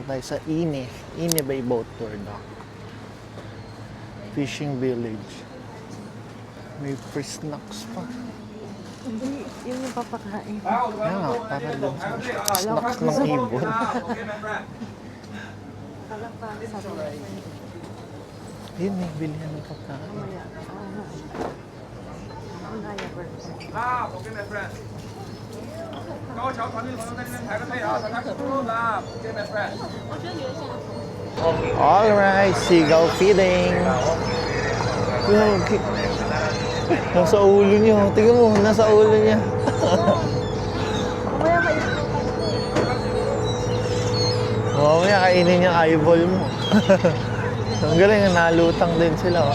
tayo sa Ine Bay Boat Tour Dock. Fishing Village. May free snacks pa. Hindi, yun yung papakain. Kaya nga, para dun sa snacks ng ibon. Kala pa sa road. Yun, may bilihan ng pagkain. Mamaya. Mamaya, birthday. ，OK my friend。高桥团队的朋友在这边排个队啊，大家可不用了，OK my friend。 Alright, seagull feeding. Okay. Nasa ulo niyo. Tingnan mo, nasa ulo niya. Mamaya maisip. Mamaya kainin yung eyeball mo. Ang galing, nalutang din sila. Oh.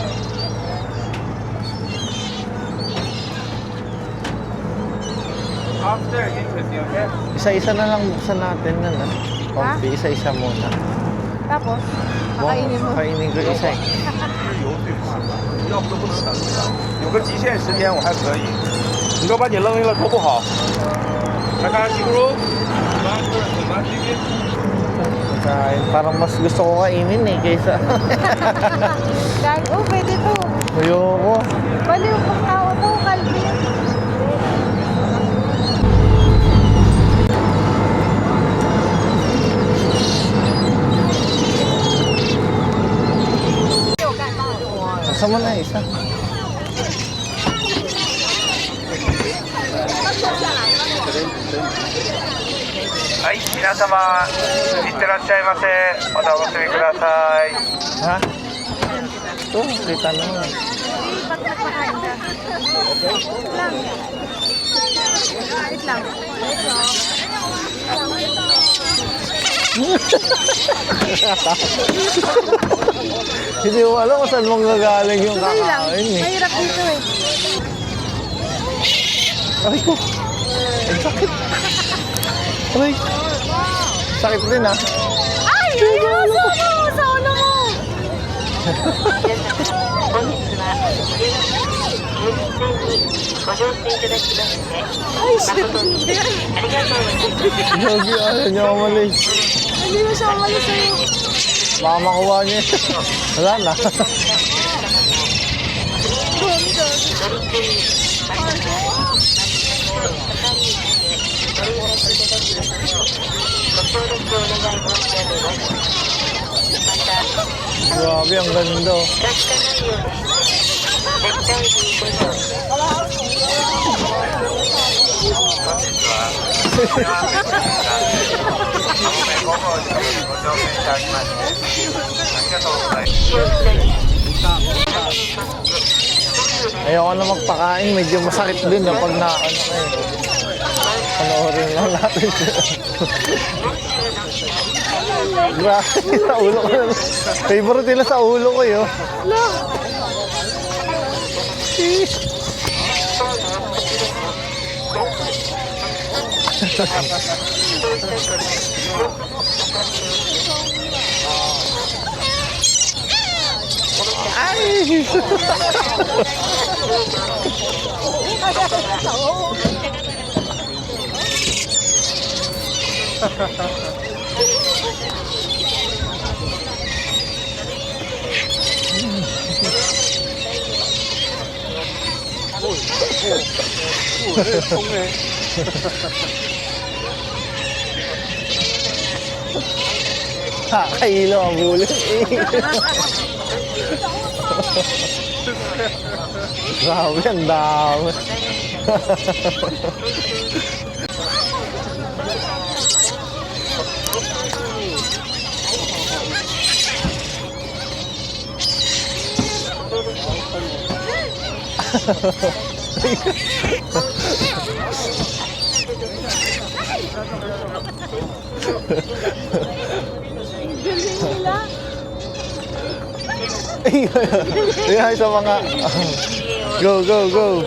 After interesting, okay？ Isa-isa na lang buksan natin na. Kompi, isa-isa muna. Tapos, kakainin mo. Kainin ko isa. 要不都不能等，有个极限时间我还可以。你都把你扔了多不好。来看西咕噜，你们这边。 Kain. Parang mas gusto ko kainin eh kaysa. Oh, pwede to. Ayoko. Baliw pang tao to, Calvin. Saan mo na isa? Ay, 皆様、いってらっしゃいませ。お楽しみください。 Ha? Ito, kita naman. Pag nagpakain ka. Lang. Wait lang. Hindi mo alam kung saan mong gagaling yung Tuloy lang. kakain eh. Mahirap dito eh. Aray ko. Ay, sakit. Aray. Sakit din ah. Ay! Ayun! Sa ulo mo! Sa ulo mo! Ay, shit! Yogi, ayaw niya umalis. Hindi mo siya umalis sa'yo. Baka makuha niya. Wala na. Grabe, ang ganda. Ayoko na magpakain, medyo masakit din na pag na ano kayo. Panoorin lang natin siya. Grabe, sa ulo ko. Favorite nila sa ulo ko yun. No! Ay! Kakailo ang bulo. Grabe, ang dami. Galing nila. Ay, sa mga... Go, go, go.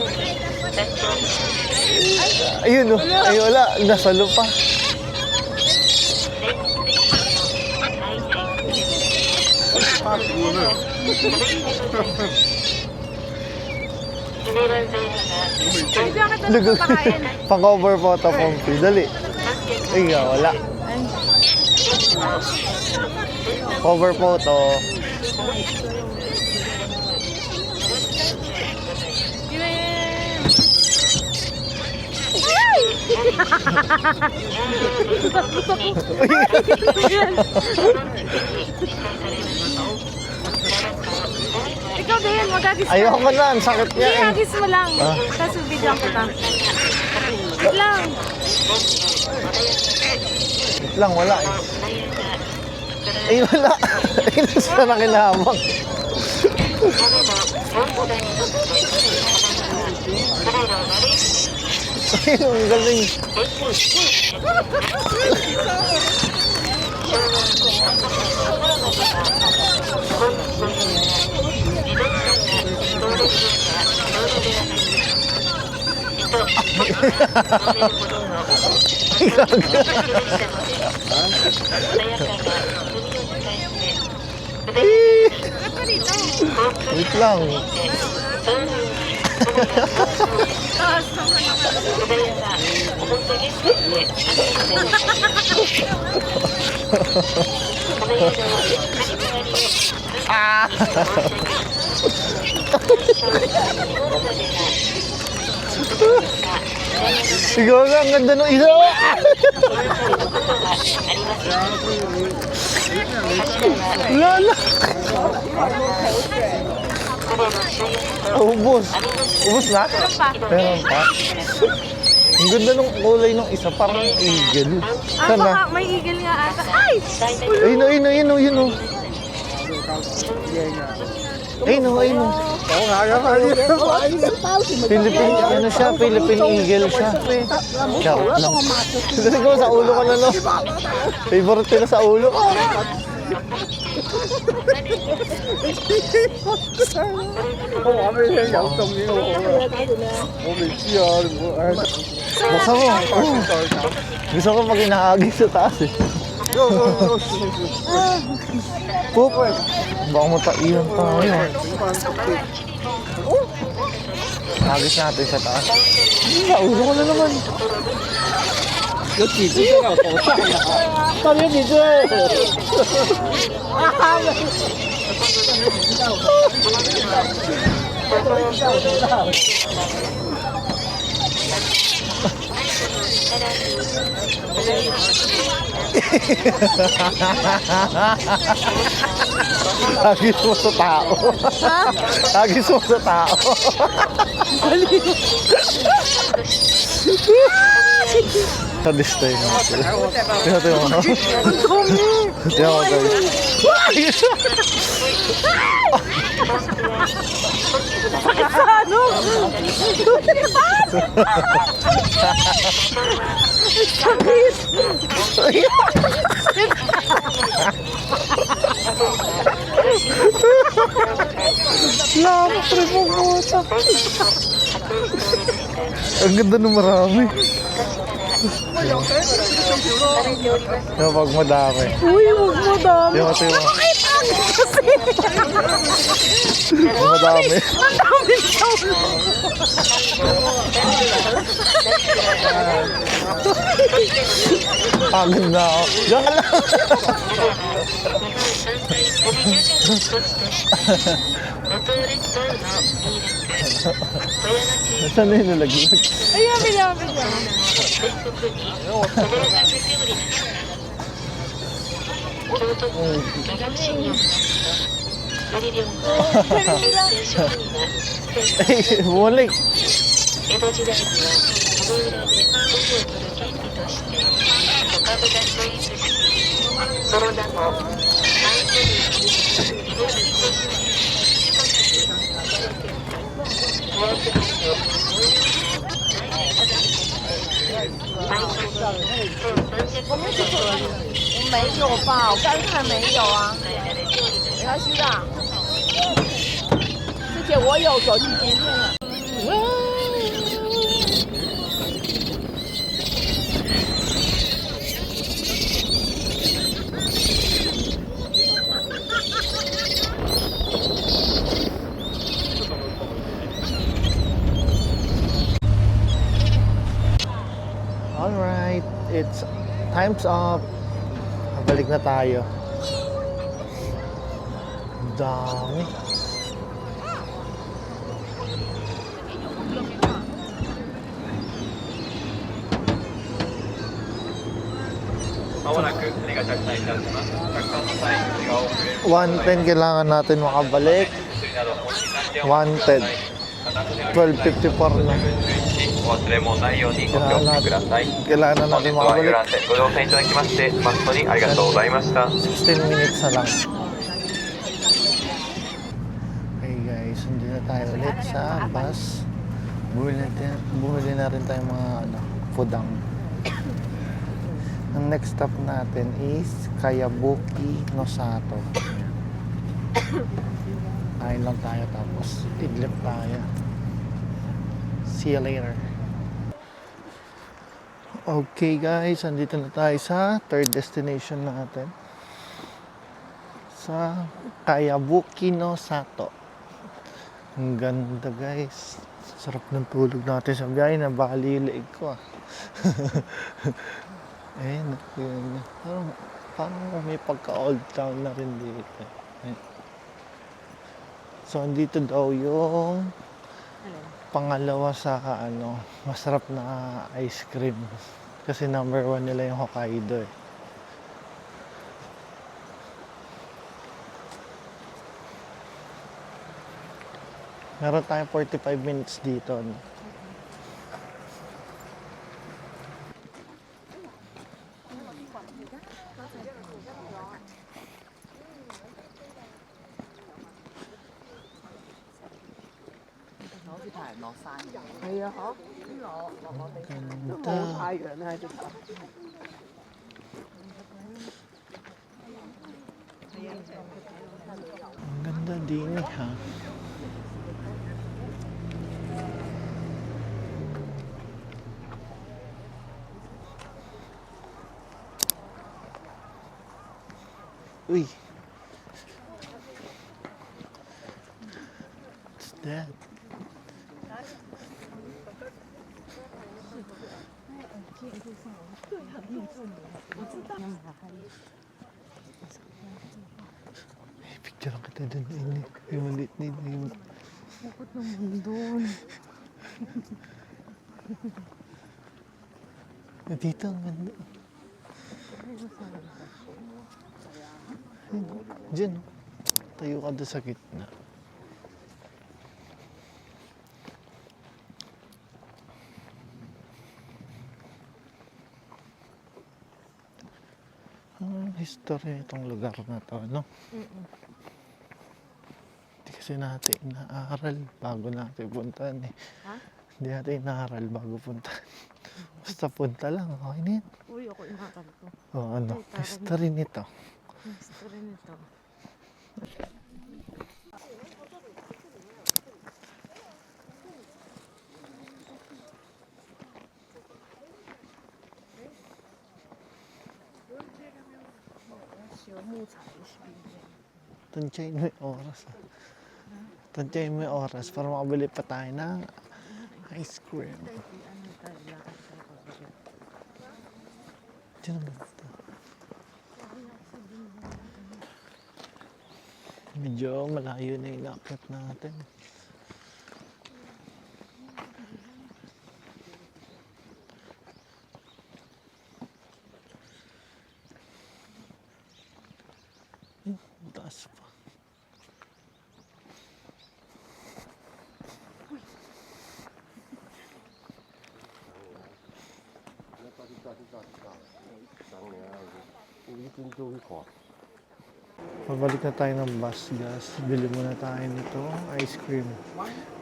Ayun, oh. Ay, wala. Nasa lupa. Pwede ako ito nagpapakain. Pang-cover photo, Pompi. Dali. Ay, wala. Ay. Cover photo. Yun. Ay! Ikaw din, magagis ka. Ayoko na, ang sakit niya Hindi, eh. agis mo lang. Ah. Tapos bibigyan kita. Wait lang. Wait lang, wala eh. Ay, wala. Ay, nasa na kinabang. Ay, ang galing. Wait lang. Ah! Ikaw na, ang ganda ng isa. Lala. Ubus. Ubus na? Meron pa. Ang ganda ng kulay ng isa, parang eagle. Ah, Sana. baka may eagle nga ata. Ay! Ayun o, ayun o, ayun o, ayun o. Ayun o, ayun o. Philippine, ano siya, Philippine eagle siya. Shout lang. Kasi ko sa ulo ka na, no? Favorite ko na sa ulo ko. Buksan mo. Oh. Gusto ko pag inaagay sa taas eh. Poop. Baka mataiyan tayo. Agis natin sa taas. Naulo ko na naman. 有几只这个狗上的啊？到底有几只？Agis mo sa tao. Agis mo sa tao. Kadistay natin. Tingnan mo. Tingnan mo guys. Ano? Sakit! Lama, tripong puta. Ang ganda ng marami. Yung pag madami. Uy, huwag mo dami. Yung kasi Kasi, yung madami. ang dami sa ulo. Pagod na ako. Diyan ka lang. Saan na yung nalaglag? Ayun, bigyan. Ay, bumalik. 江戸時代にはこの浦で富を取る権利として小株が成立し、その名もマントリー・イベリコスティ小悪魔の埋葬に1300年没有吧？我刚才没有啊。伝えられております。没关系的。之前我有手机晶片了。 Alright, it's time's up. Balik na tayo. Dami. $110 kailangan natin makabalik. 110. 12.54 na. お忘れ物ないようにご協力ください。 Kailangan na 本日 natin は遊 makabalik. 覧船ご乗船いただきまして誠にありがとうございました。 16 minutes na lang. Okay guys, hindi na tayo ulit sa bus. Bumili na rin tayo mga pudang. Ang next stop natin is Kayabuki no Sato. Kain lang tayo tapos idlip tayo. See you later. Okay guys, andito na tayo sa third destination natin. Sa Kayabuki no Sato. Ang ganda guys. Sarap ng tulog natin sa biyahe. Nabali yung leeg ko ah. Ayun, yun. Parang may pagka-old town na rin dito. Ayun. So, andito daw yung pangalawa sa masarap na ice cream. Kasi number 1 nila yung Hokkaido eh. Meron tayong 45 minutes dito. No? Ganda. Ang ganda din eh, ha. Uy. What's that? Ay, picture kita dun. Yung maliit na yun. Bukod naman doon. Dito, ang ganda. Diyan, tayo ka doon sa gitna. History itong lugar na to, no? Hindi kasi natin inaaral bago natin puntahan eh. Ha? Hindi natin inaaral bago puntahan. Basta punta lang, okay na yan. Uy, ako inakal ko. O ano, Ay, parang- history nito. Gusto rin ito. Tansyahin mo yung oras. Tansyahin mo yung oras para makabili pa tayo ng ice cream. Diyan naman ito. Medyo malayo na yung lakad natin. Taas pa. Pabalik na tayo ng bus, guys. Bili muna tayo nito, ice cream.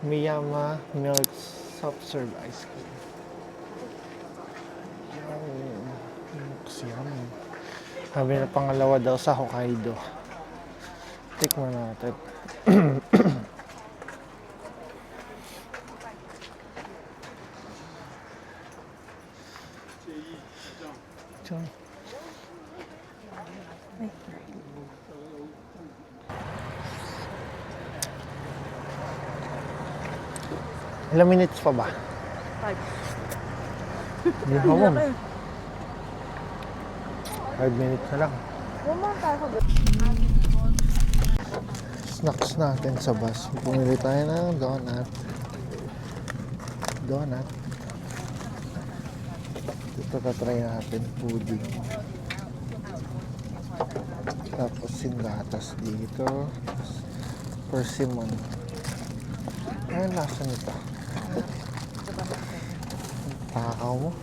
Miyama Milk Soft Serve Ice Cream. Looks yummy. Sabi na pangalawa daw sa Hokkaido. Tikman natin. Tiyan. Ilang minutes pa ba? 5. Hindi pa mo. 5 minutes na lang. snacks natin sa bus. Pumili tayo ng donut. Ito tatry natin, pudding. Tapos singgatas dito. Persimmon. Ano lasa nito? Takaw mo.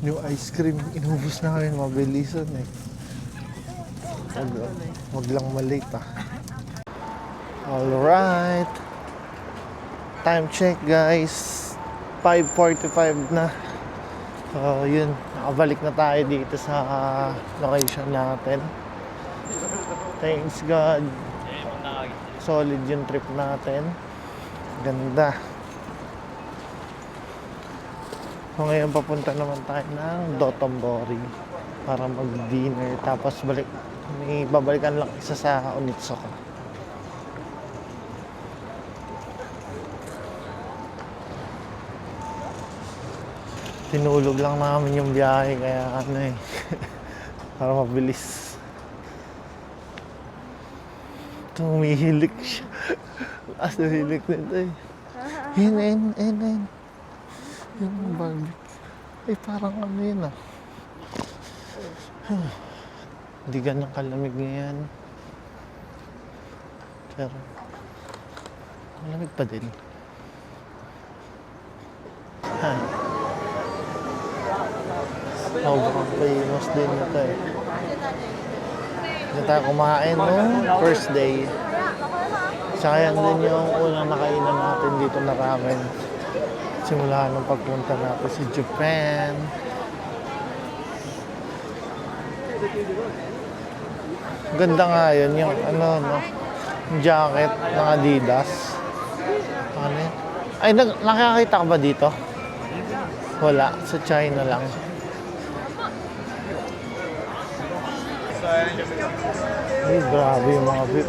Yung ice cream, inubos na kami mabilisan eh. Wag lang malate ah. Alright. Time check guys. 5:45 na. So yun, nakabalik na tayo dito sa location natin. Thanks God. Solid yung trip natin. Ganda. So ngayon papunta naman tayo ng Dotonbori para mag-dinner. Tapos may babalikan lang isa sa Onitsuka. Tinulog lang namin yung biyahe kaya para mabilis. Tumihilik siya. Hilik nito eh. Yun. Yung barbecue. Ay, parang ano yun ah. Hindi ganang kalamig ngayon. Pero, malamig pa din. Sobrang famous din ito eh. Hindi tayo kumain nung first day. Tsaka yan din yung unang nakainan natin dito na ramen. Simula nung pagpunta natin sa Japan. Ganda nga yun, yung yung jacket ng Adidas. Ano yun? Ay, nakakita ka ba dito? Wala, sa China lang. Ay, grabe yung mga beef.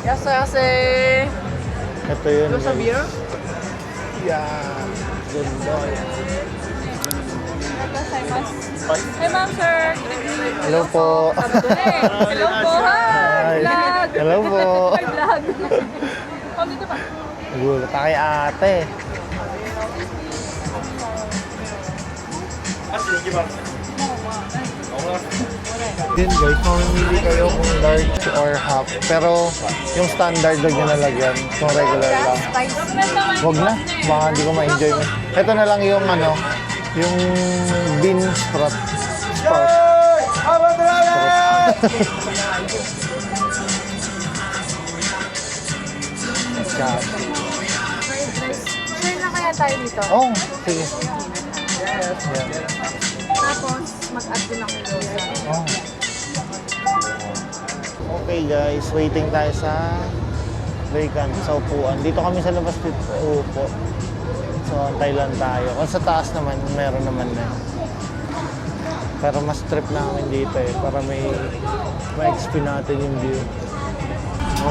Yase. Ito yun. Sa beer? Yeah. Ganda. Hey ma'am, sir. Hello po. Hello po, hi. Vlog. Hello po. Hi, vlog. Oh, dito pa. Nagulat tayo ate. Yun guys, mamimili kayo kung large or half. Pero yung standard wag nyo nalagyan. Kung regular lang. Wag na. Baka hindi ko ma-enjoy. Ito na lang yung yung bean sprout. Share na kaya tayo dito. Oh, sige. Tapos, mag-add din ako doon. Oh. Okay guys, waiting tayo sa vacant, sa upuan. Dito kami sa labas dito upo. So, antay lang tayo. Kung sa taas naman, meron naman na. Pero mas trip namin dito eh, para may ma-XP natin yung view.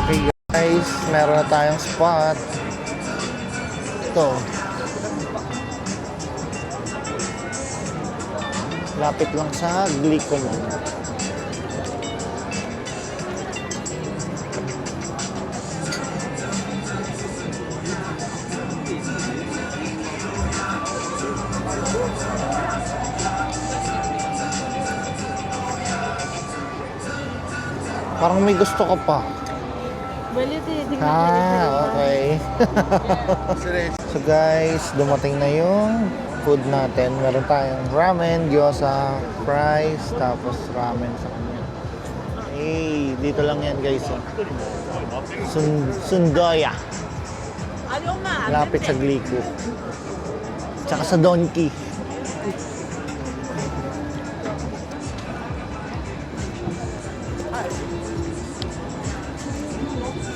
Okay guys, meron na tayong spot. Ito. Lapit lang sa Glico Mall. Parang may gusto ka pa. Okay. So guys, dumating na yung food natin. Meron tayong ramen, gyoza, fries, tapos ramen sa kanya. Hey, dito lang yan guys. Sundoya. Lapit sa Glico. Tsaka sa Donki.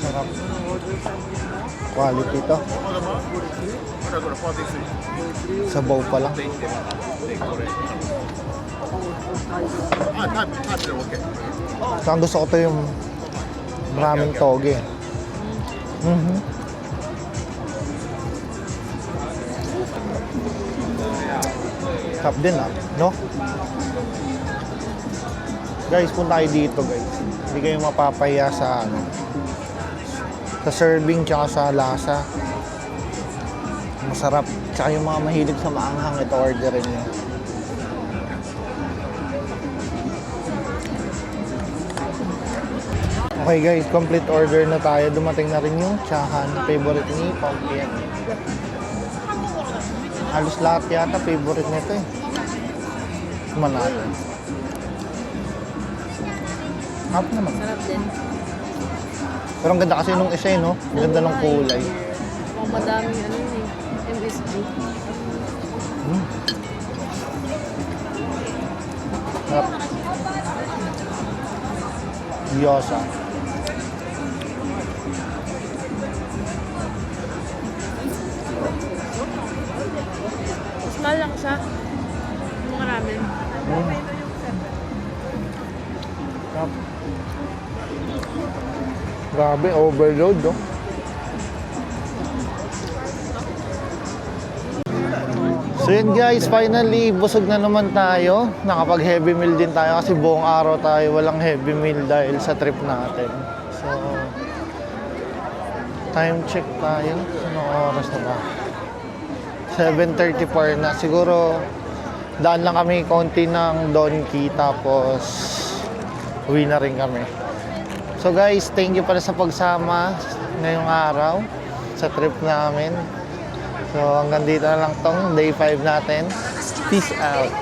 Sarap. Quality to. Sabaw pa lang. So, ang gusto ko to yung maraming toge. Sarap din no? Guys, punta kayo dito guys. Hindi kayo mapapahiya sa ano, sa serving tsaka sa lasa. Masarap. Tsaka yung mga mahilig sa maanghang, ito orderin nyo. Okay guys, complete order na tayo. Dumating na rin yung tsahan. Favorite ni Pompian. Halos lahat yata favorite nito eh. Kuman natin. Hap naman. Sarap din. Pero ang ganda kasi nung isa eh, no? Ang ganda ng kulay. Oh, madaming ano yun eh. MSG. Harap. Gyoza. Mas mahal lang siya. Yung ramen. Harap. Grabe, overload, no? So yun guys, finally, busog na naman tayo. Nakapag heavy meal din tayo kasi buong araw tayo walang heavy meal dahil sa trip natin. So, time check tayo. Anong oras na ba? 7:34 na. Siguro, daan lang kami konti ng Donkey tapos uwi na rin kami. So guys, thank you pala sa pagsama ngayong araw sa trip namin. So hanggang dito na lang tong day 5 natin. Peace out.